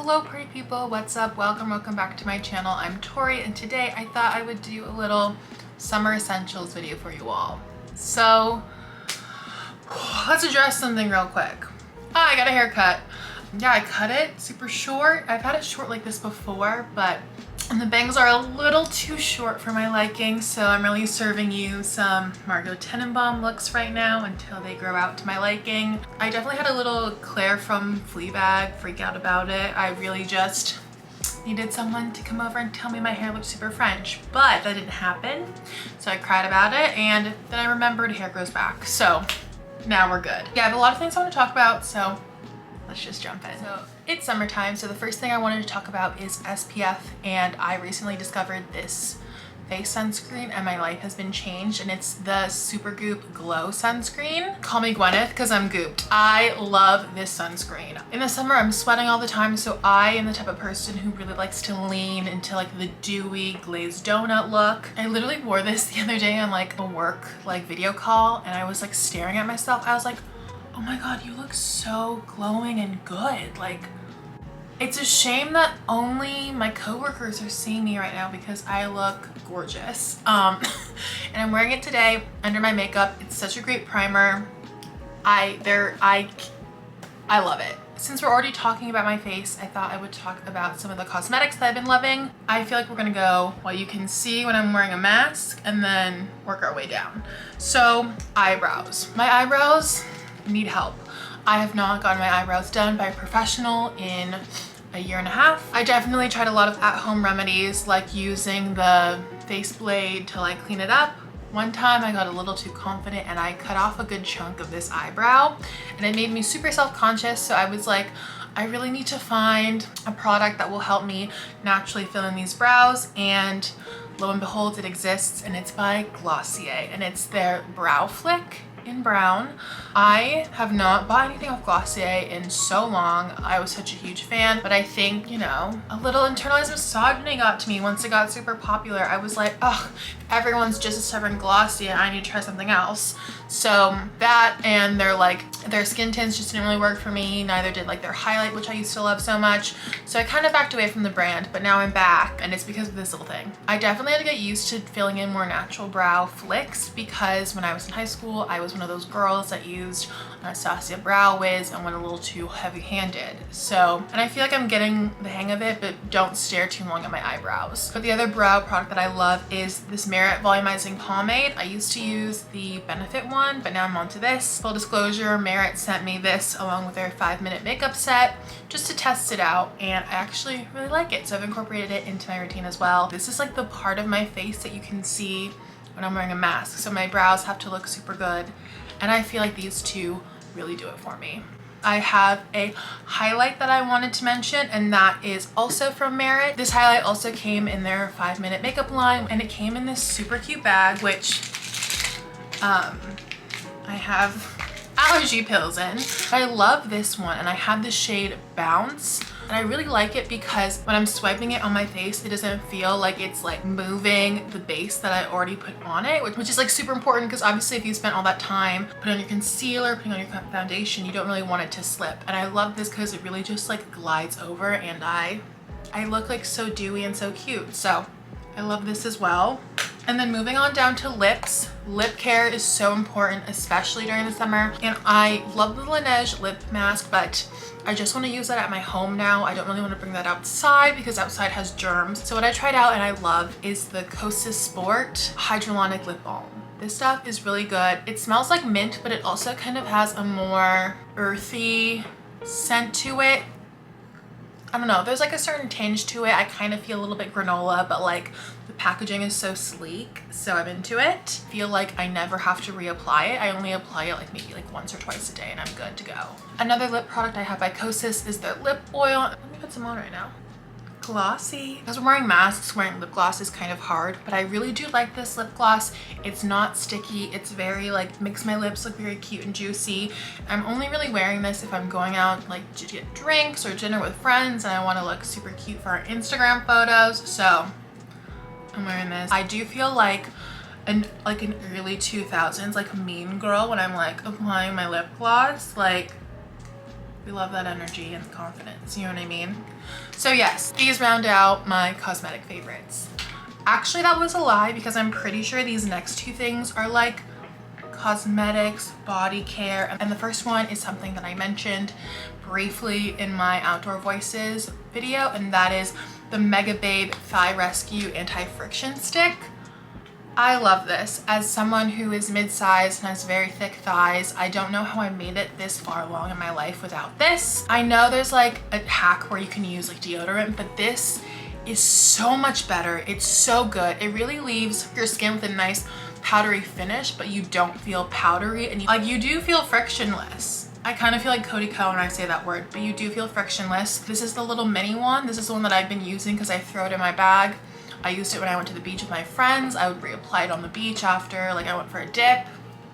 Hello pretty people, what's up? Welcome back to my channel. I'm Tori and today I thought I would do a little summer essentials video for you all. So let's address something real quick. I got a haircut. Yeah, I cut it super short. I've had it short like this before, but the bangs are a little too short for my liking, so I'm really serving you some Margot Tenenbaum looks right now until they grow out to my liking. I definitely had a little Claire from Fleabag freak out about it. I really just needed someone to come over and tell me my hair looked super French, but that didn't happen. So I cried about it and then I remembered hair grows back. So now we're good. Yeah, I have a lot of things I want to talk about, so let's just jump in. So it's summertime, so the first thing I wanted to talk about is SPF, and I recently discovered this face sunscreen and my life has been changed, and it's the Supergoop Glow Sunscreen. Call me Gwyneth because I'm gooped. I love this sunscreen. In the summer I'm sweating all the time, so I am the type of person who really likes to lean into like the dewy glazed donut look. I literally wore this the other day on like a work like video call, and I was like staring at myself. I was like, oh my god, you look so glowing and good. Like, it's a shame that only my coworkers are seeing me right now because I look gorgeous. And I'm wearing it today under my makeup. It's such a great primer. I love it. Since we're already talking about my face, I thought I would talk about some of the cosmetics that I've been loving. I feel like we're gonna go, well, you can see when I'm wearing a mask, and then work our way down. So, eyebrows. My eyebrows need help. I have not gotten my eyebrows done by a professional in a year and a half. I definitely tried a lot of at-home remedies like using the face blade to like clean it up. One time I got a little too confident and I cut off a good chunk of this eyebrow, and it made me super self-conscious. So I was like, I really need to find a product that will help me naturally fill in these brows, and lo and behold, it exists, and it's by Glossier, and it's their Brow Flick in brown. I have not bought anything off Glossier in so long. I was such a huge fan, but I think, you know, a little internalized misogyny got to me once it got super popular. I was like, oh, everyone's just discovering Glossier, I need to try something else. So that, and their skin tints just didn't really work for me. Neither did like their highlight, which I used to love so much. So I kind of backed away from the brand, but now I'm back, and it's because of this little thing. I definitely had to get used to filling in more natural brow flicks because when I was in high school, I was one of those girls that used Anastasia Brow Wiz and went a little too heavy-handed. So, and I feel like I'm getting the hang of it, but don't stare too long at my eyebrows. But the other brow product that I love is this Merit Volumizing Pomade. I used to use the Benefit one, but now I'm onto this. Full disclosure, Merit sent me this along with their 5-minute makeup set just to test it out, and I actually really like it. So I've incorporated it into my routine as well. This is like the part of my face that you can see when I'm wearing a mask. So my brows have to look super good, and I feel like these two really do it for me. I have a highlight that I wanted to mention, and that is also from Merit. This highlight also came in their 5-minute makeup line, and it came in this super cute bag, which I have allergy pills in. I love this one, and I have the shade Bounce, and I really like it because when I'm swiping it on my face, it doesn't feel like it's like moving the base that I already put on it, which is like super important because obviously if you spent all that time putting on your concealer, putting on your foundation, you don't really want it to slip. And I love this because it really just like glides over, and I look like so dewy and so cute. So I love this as well. And then moving on down to lips. Lip care is so important, especially during the summer. And I love the Laneige lip mask, but I just want to use that at my home now. I don't really want to bring that outside because outside has germs. So what I tried out and I love is the Kosas Sport Hydrolonic Lip Balm. This stuff is really good. It smells like mint, but it also kind of has a more earthy scent to it. I don't know, there's like a certain tinge to it. I kind of feel a little bit granola, but like the packaging is so sleek, so I'm into it. I feel like I never have to reapply it. I only apply it like maybe like once or twice a day and I'm good to go. Another lip product I have by Kosas is their lip oil. Let me put some on right now. Glossy. Because we're wearing masks, wearing lip gloss is kind of hard, but I really do like this lip gloss. It's not sticky. It's very like, makes my lips look very cute and juicy. I'm only really wearing this if I'm going out like to get drinks or dinner with friends and I want to look super cute for our Instagram photos. So I'm wearing this. I do feel like an early 2000s like mean girl when I'm like applying my lip gloss. Like We love that energy and confidence, you know what I mean? So yes, these round out my cosmetic favorites. Actually, that was a lie because I'm pretty sure these next two things are like cosmetics, body care, and the first one is something that I mentioned briefly in my Outdoor Voices video, and that is the Mega Babe Thigh Rescue Anti-Friction Stick. I love this. As someone who is mid-sized and has very thick thighs, I don't know how I made it this far along in my life without this. I know there's like a hack where you can use like deodorant, but this is so much better. It's so good. It really leaves your skin with a nice powdery finish, but you don't feel powdery, and you do feel frictionless. I kind of feel like Cody Co when I say that word, but you do feel frictionless. This is the little mini one. This is the one that I've been using because I throw it in my bag. I used it when I went to the beach with my friends. I would reapply it on the beach after, like I went for a dip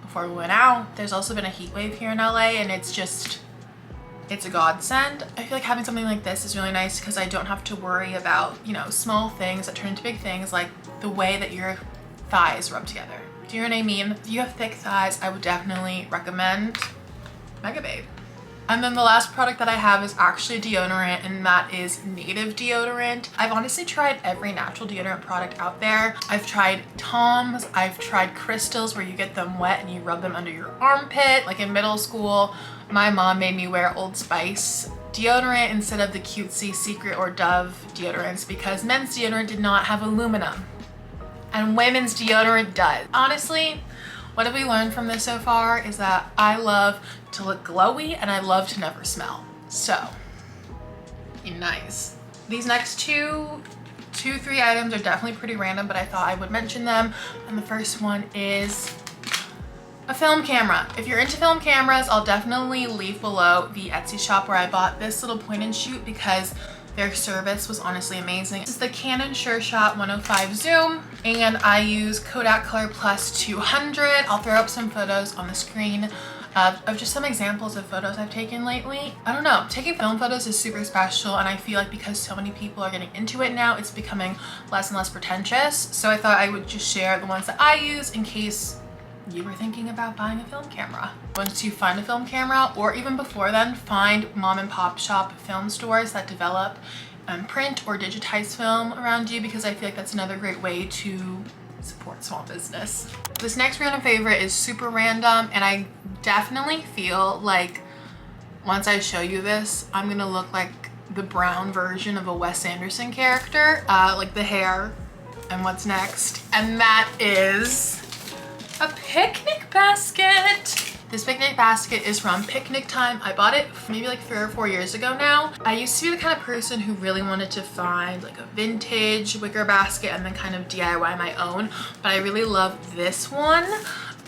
before we went out. There's also been a heat wave here in LA, and it's a godsend. I feel like having something like this is really nice because I don't have to worry about, you know, small things that turn into big things, like the way that your thighs rub together. Do you know what I mean? If you have thick thighs, I would definitely recommend Mega Babe. And then the last product that I have is actually deodorant, and that is Native deodorant. I've honestly tried every natural deodorant product out there. I've tried Tom's, I've tried Crystals where you get them wet and you rub them under your armpit. Like in middle school, my mom made me wear Old Spice deodorant instead of the cutesy Secret or Dove deodorants because men's deodorant did not have aluminum and women's deodorant does. Honestly, what have we learned from this so far is that I love to look glowy and I love to never smell. So, nice. These next three items are definitely pretty random, but I thought I would mention them. And the first one is a film camera. If you're into film cameras, I'll definitely leave below the Etsy shop where I bought this little point and shoot because their service was honestly amazing. This is the Canon Sure Shot 105 zoom, and I use Kodak Color Plus 200. I'll throw up some photos on the screen of just some examples of photos I've taken lately. I don't know, taking film photos is super special, and I feel like because so many people are getting into it now, it's becoming less and less pretentious. So I thought I would just share the ones that I use in case you were thinking about buying a film camera. Once you find a film camera, or even before then, find mom and pop shop film stores that develop print or digitized film around you, because I feel like that's another great way to support small business. This next random favorite is super random, and I definitely feel like once I show you this, I'm gonna look like the brown version of a Wes Anderson character, like the hair and what's next. And that is a picnic basket. This picnic basket is from Picnic Time. I bought it maybe like 3 or 4 years ago now. I used to be the kind of person who really wanted to find like a vintage wicker basket and then kind of DIY my own, but I really love this one.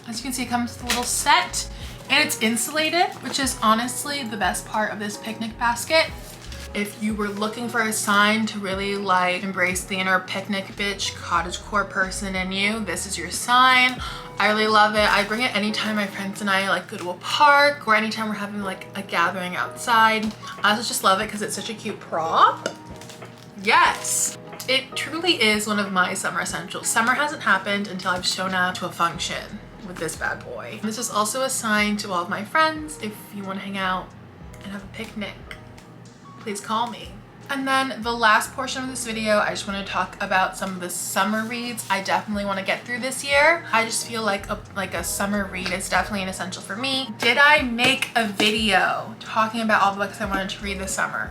As you can see, it comes with a little set and it's insulated, which is honestly the best part of this picnic basket. If you were looking for a sign to really like embrace the inner picnic bitch, cottagecore person in you, this is your sign. I really love it. I bring it anytime my friends and I like go to a park or anytime we're having like a gathering outside. I also just love it because it's such a cute prop. Yes, it truly is one of my summer essentials. Summer hasn't happened until I've shown up to a function with this bad boy. This is also a sign to all of my friends. If you want to hang out and have a picnic, please call me. And then the last portion of this video, I just want to talk about some of the summer reads I definitely want to get through this year. I just feel like a summer read is definitely an essential for me. Did I make a video talking about all the books I wanted to read this summer?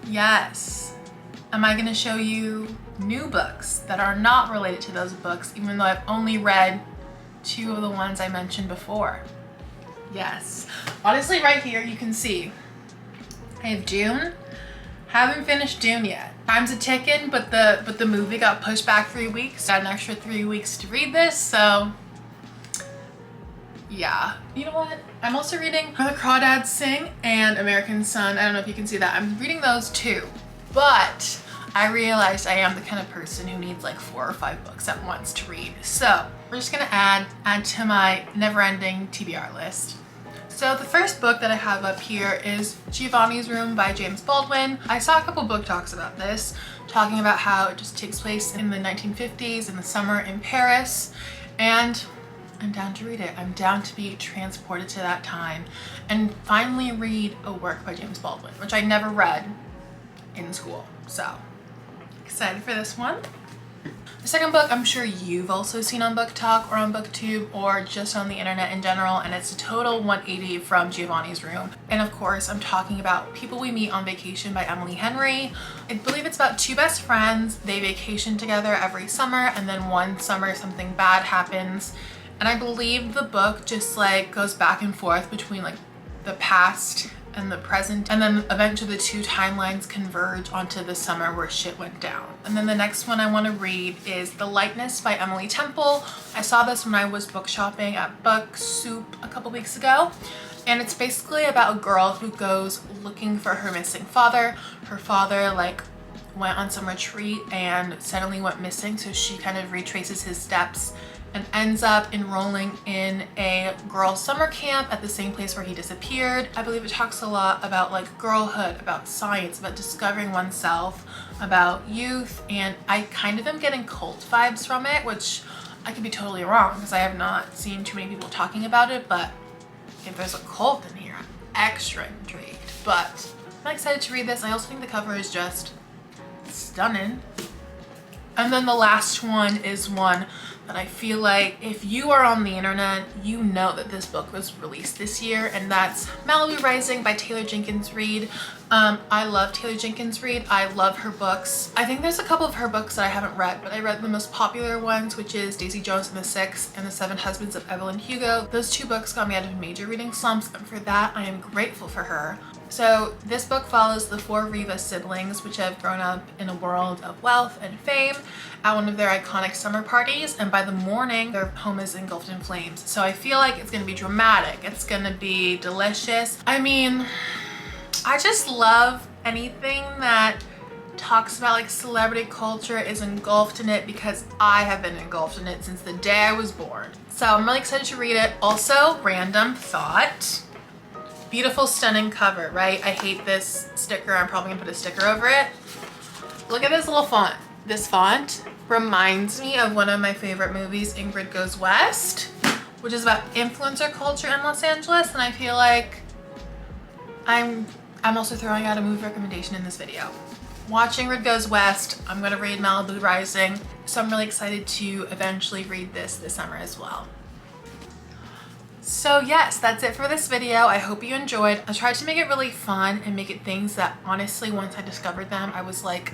Yes. Am I going to show you new books that are not related to those books, even though I've only read 2 of the ones I mentioned before? Yes. Honestly, right here you can see I have Dune. Haven't finished Dune yet. Time's a ticking, but the movie got pushed back 3 weeks. Got an extra 3 weeks to read this, so yeah. You know what? I'm also reading Where the Crawdads Sing and American Sun. I don't know if you can see that. I'm reading those too, but I realized I am the kind of person who needs like 4 or 5 books at once to read. So we're just gonna add to my never-ending TBR list. So the first book that I have up here is Giovanni's Room by James Baldwin. I saw a couple book talks about this, talking about how it just takes place in the 1950s in the summer in Paris. And I'm down to read it. I'm down to be transported to that time and finally read a work by James Baldwin, which I never read in school. So excited for this one. The second book I'm sure you've also seen on Book Talk or on BookTube or just on the internet in general, and it's a total 180 from Giovanni's Room. And of course I'm talking about People We Meet on Vacation by Emily Henry. I believe it's about two best friends. They vacation together every summer, and then one summer something bad happens. And I believe the book just like goes back and forth between like the past and the present, and then eventually the two timelines converge onto the summer where shit went down. And then the next one I want to read is The Lightness by Emily Temple. I saw this when I was book shopping at Book Soup a couple weeks ago, and it's basically about a girl who goes looking for her missing father. Her father like went on some retreat and suddenly went missing, so she kind of retraces his steps and ends up enrolling in a girls' summer camp at the same place where he disappeared. I believe it talks a lot about like girlhood, about science, about discovering oneself, about youth, and I kind of am getting cult vibes from it, which I could be totally wrong because I have not seen too many people talking about it, but if there's a cult in here, I'm extra intrigued. But I'm excited to read this. I also think the cover is just stunning. And then the last one is one that I feel like if you are on the internet, you know that this book was released this year, and that's Malibu Rising by Taylor Jenkins Reid. I love Taylor Jenkins Reid. I love her books. I think there's a couple of her books that I haven't read, but I read the most popular ones, which is Daisy Jones and the Six and The Seven Husbands of Evelyn Hugo. Those two books got me out of major reading slumps, and for that I am grateful for her. So this book follows the four Riva siblings, which have grown up in a world of wealth and fame at one of their iconic summer parties, and by the morning their home is engulfed in flames. So I feel like it's gonna be dramatic, it's gonna be delicious. I mean, I just love anything that talks about like celebrity culture, is engulfed in it, because I have been engulfed in it since the day I was born. So I'm really excited to read it. Also, random thought, beautiful, stunning cover, right? I hate this sticker. I'm probably gonna put a sticker over it. Look at this little font. This font reminds me of one of my favorite movies, Ingrid Goes West, which is about influencer culture in Los Angeles, and I feel like I'm also throwing out a movie recommendation in this video. Watch Ingrid Goes West. I'm gonna read Malibu Rising, so I'm really excited to eventually read this summer as well. So yes, that's it for this video. I hope you enjoyed. I tried to make it really fun and make it things that honestly, once I discovered them, I was like,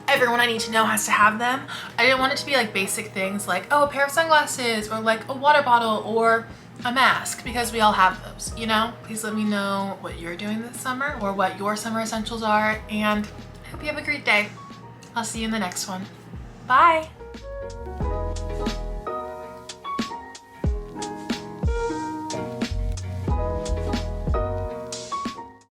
everyone I need to know has to have them. I didn't want it to be like basic things like, oh, a pair of sunglasses or like a water bottle or a mask, because we all have those, you know? Please let me know what you're doing this summer or what your summer essentials are, and I hope you have a great day. I'll see you in the next one. Bye.